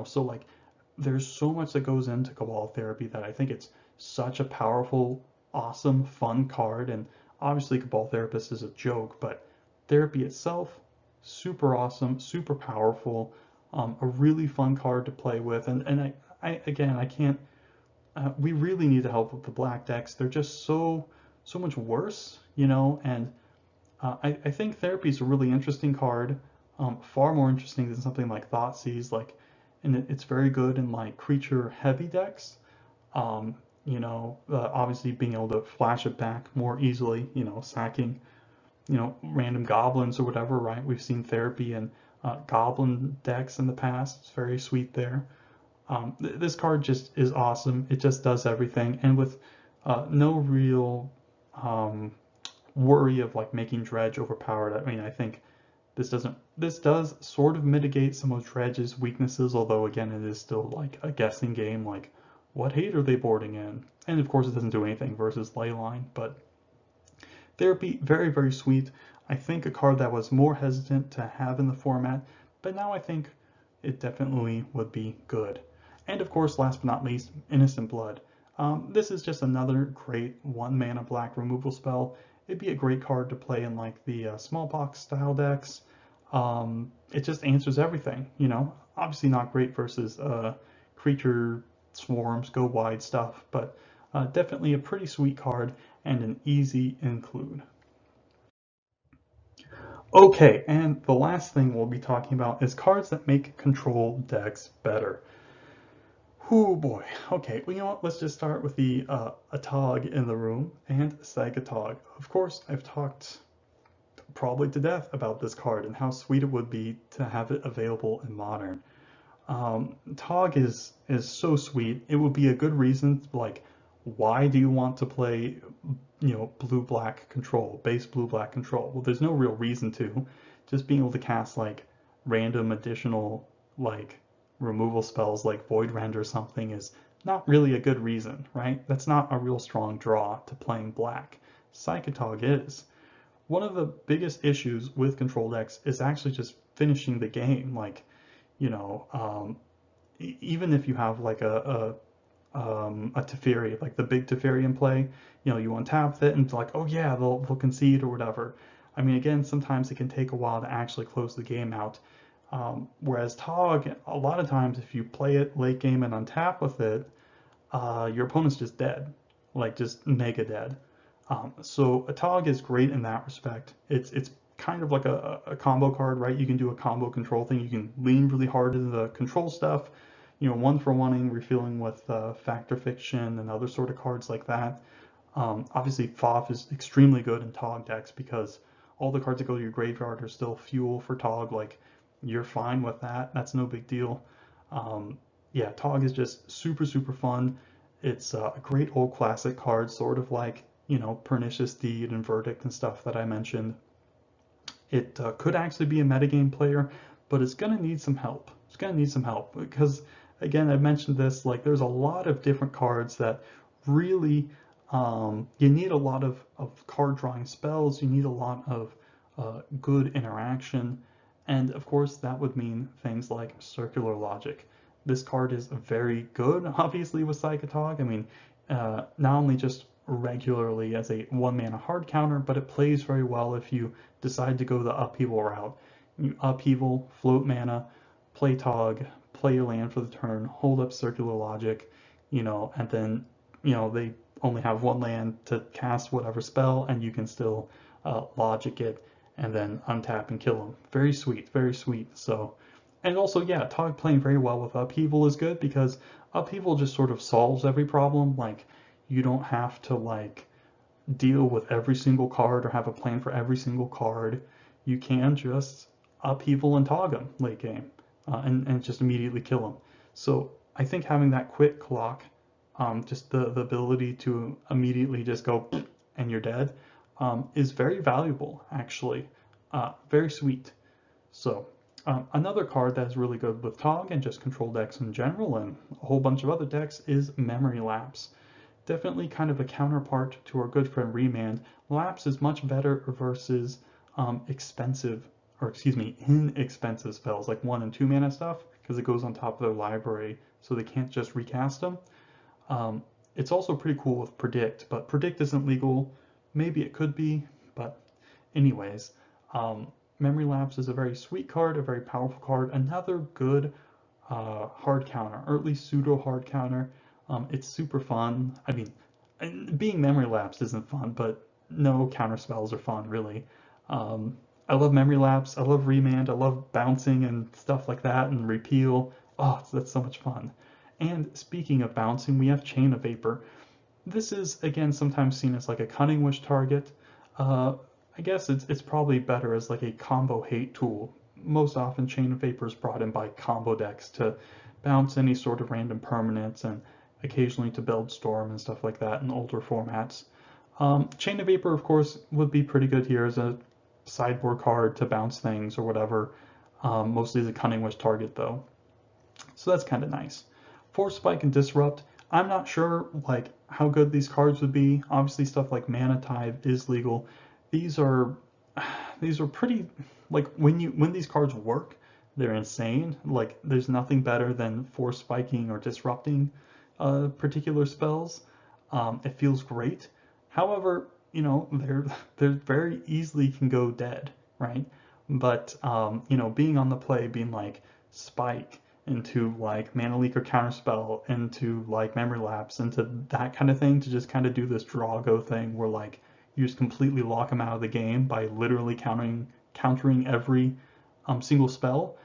So there's so much that goes into Cabal Therapy that I think it's such a powerful, awesome, fun card. And obviously Cabal Therapist is a joke, but Therapy itself, super awesome, super powerful, a really fun card to play with. And I can't, we really need to help with the black decks. They're just so much worse, and I think Therapy is a really interesting card, far more interesting than something like Thoughtseize, and it's very good in creature heavy decks. Obviously being able to flash it back more easily, sacking random goblins or whatever, right? We've seen therapy in goblin decks in the past. It's very sweet there. This card just is awesome. It just does everything, and with no real worry of like making Dredge overpowered. I mean, I think this does sort of mitigate some of Dredge's weaknesses, although again, it is still like a guessing game. Like, what hate are they boarding in? And of course, it doesn't do anything versus Leyline, but Therapy, very, very sweet. I think a card that was more hesitant to have in the format, but now I think it definitely would be good. And of course, last but not least, Innocent Blood. This is just another great 1 mana black removal spell. It'd be a great card to play in like the smallpox style decks. It just answers everything, Obviously not great versus creature swarms, go wide stuff, but definitely a pretty sweet card and an easy include. Okay, and the last thing we'll be talking about is cards that make control decks better. Oh boy. Okay, well, you know what? Let's just start with the Atog in the room and Sagatog. Of course, I've talked probably to death about this card and how sweet it would be to have it available in Modern. Tog is so sweet. It would be a good reason, like, why do you want to play, blue-black control, base blue-black control? Well, there's no real reason to. Just being able to cast like random additional like removal spells like Void Rend or something is not really a good reason, right? That's not a real strong draw to playing black. Psychotog is. One of the biggest issues with control decks is actually just finishing the game. Like, you know, um, even if you have like a Teferi, like the big Teferi in play, you untap it and it's like, oh yeah, they'll concede or whatever. I mean, again, sometimes it can take a while to actually close the game out. Whereas Tog, a lot of times, if you play it late game and untap with it, your opponent's just dead, like just mega dead. So a Tog is great in that respect. It's kind of like a combo card, right? You can do a combo control thing. You can lean really hard into the control stuff, one for oneing, refilling with Fact or Fiction and other sort of cards like that. Obviously, FOF is extremely good in Tog decks because all the cards that go to your graveyard are still fuel for Tog. Like, you're fine with that. That's no big deal. Yeah, Tog is just super, super fun. It's a great old classic card, sort of like, Pernicious Deed and Verdict and stuff that I mentioned. It could actually be a metagame player, but it's going to need some help. It's going to need some help because, again, I mentioned this, like there's a lot of different cards that really, you need a lot of card drawing spells, you need a lot of good interaction, and of course that would mean things like circular logic. This card is very good, obviously, with Psychotog. I mean, not only just regularly as a 1 mana hard counter, but it plays very well if you decide to go the upheaval route. You upheaval, float mana, play Tog, play your land for the turn, hold up circular logic, and then, they only have 1 land to cast whatever spell, and you can still logic it and then untap and kill them. Very sweet, very sweet. So, and also, yeah, Tog playing very well with upheaval is good because upheaval just sort of solves every problem. Like, you don't have to like deal with every single card or have a plan for every single card. You can just upheaval and Tog them late game and just immediately kill them. So I think having that quick clock, just the ability to immediately just go and you're dead, is very valuable, actually. Very sweet. So another card that's really good with Tog and just control decks in general and a whole bunch of other decks is Memory Lapse. Definitely kind of a counterpart to our good friend Remand. Lapse is much better versus inexpensive spells like 1 and 2 mana stuff because it goes on top of their library, so they can't just recast them. It's also pretty cool with Predict, but Predict isn't legal. Maybe it could be, but anyways, Memory Lapse is a very sweet card, a very powerful card, another good hard counter, or at least pseudo hard counter. It's super fun. I mean, being Memory Lapsed isn't fun, but no counter spells are fun, really. I love Memory Lapse, I love Remand, I love bouncing and stuff like that, and Repeal. Oh, that's so much fun. And speaking of bouncing, we have Chain of Vapor. This is, again, sometimes seen as like a Cunning Wish target. Uh, I guess it's probably better as like a combo hate tool. Most often Chain of Vapor is brought in by combo decks to bounce any sort of random permanents and occasionally to build Storm and stuff like that in older formats. Chain of Vapor, of course, would be pretty good here as a sideboard card to bounce things or whatever. Mostly as a Cunning Wish target though. So that's kind of nice. Force Spike and Disrupt, I'm not sure like how good these cards would be. Obviously stuff like Mana Tithe is legal. These are these are pretty like when these cards work, they're insane. Like there's nothing better than force spiking or disrupting particular spells. It feels great. However, you know they're very easily can go dead, right? But you know, being on the play, being like spike into like mana leak or counterspell into like memory lapse into that kind of thing to just kind of do this draw go thing where like you just completely lock them out of the game by literally countering every single spell.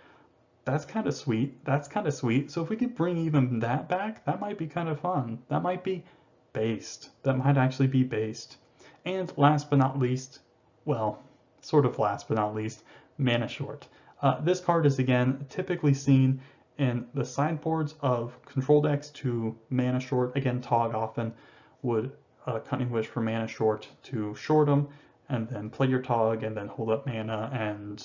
That's kind of sweet. That's kind of sweet. So if we could bring even that back, that might be kind of fun. That might be based. That might actually be based. And last but not least, well, sort of last but not least, Mana Short. This card is again typically seen in the sideboards of control decks to Mana Short. Again, Tog often would Cunning Wish for Mana Short to short them, and then play your Tog and then hold up mana and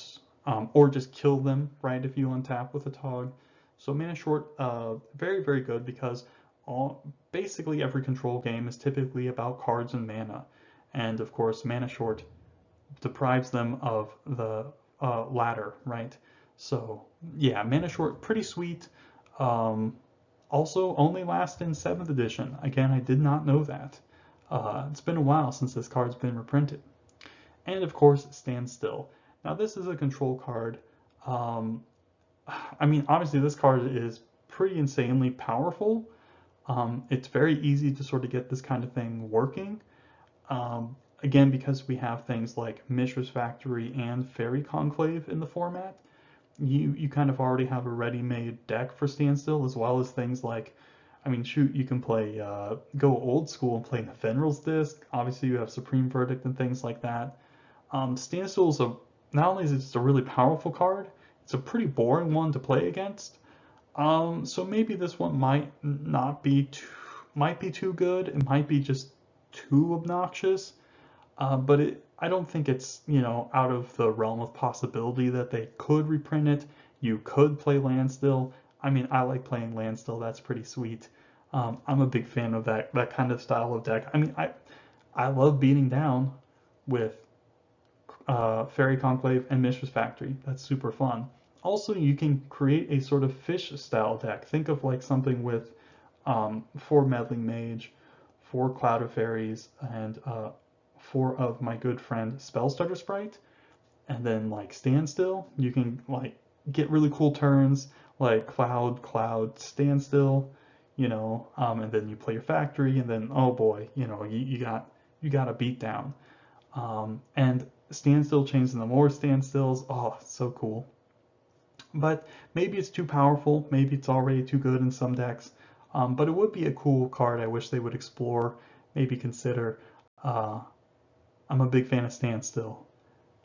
or just kill them, right, if you untap with a Tog. So Mana Short, very, very good because basically every control game is typically about cards and mana. And of course, Mana Short deprives them of the latter, right? So yeah, Mana Short, pretty sweet. Also only lasts in 7th edition. Again, I did not know that. It's been a while since this card's been reprinted. And of course, Stand Still. Now this is a control card. I mean, obviously this card is pretty insanely powerful. It's very easy to sort of get this kind of thing working. Again, because we have things like Mishra's Factory and Fairy Conclave in the format, you kind of already have a ready-made deck for Standstill, as well as things like, I mean, shoot, you can play, go old school and play Nephenral's Disc. Obviously, you have Supreme Verdict and things like that. Standstill is not only is it a really powerful card, it's a pretty boring one to play against. So maybe this one might not be too good. It might be just too obnoxious. But I don't think it's, you know, out of the realm of possibility that they could reprint it. You could play Landstill. I mean, I like playing Landstill. That's pretty sweet. I'm a big fan of that kind of style of deck. I mean, I love beating down with Fairy Conclave and Mishra's Factory. That's super fun. Also, you can create a sort of fish style deck. Think of like something with 4 Meddling Mage, 4 Cloud of Fairies, and 4 of my good friend Spellstutter Sprite, and then like Standstill. You can like get really cool turns like Cloud, Standstill, you know, and then you play your Factory, and then oh boy, you know, you got a beat down. And Standstill chains into more Standstills. Oh, it's so cool. But maybe it's too powerful. Maybe it's already too good in some decks. But it would be a cool card. I wish they would explore, maybe consider. I'm a big fan of Standstill.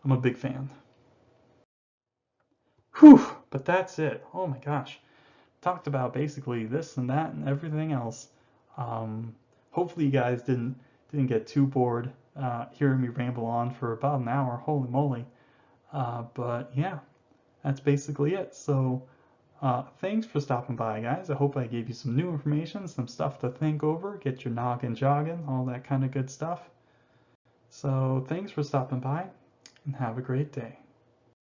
I'm a big fan. Whew, but that's it. Oh my gosh. Talked about basically this and that and everything else. Hopefully you guys didn't get too bored hearing me ramble on for about an hour. Holy moly. But yeah, that's basically it. So thanks for stopping by, guys. I hope I gave you some new information, some stuff to think over, get your noggin jogging, all that kind of good stuff. So thanks for stopping by, and have a great day.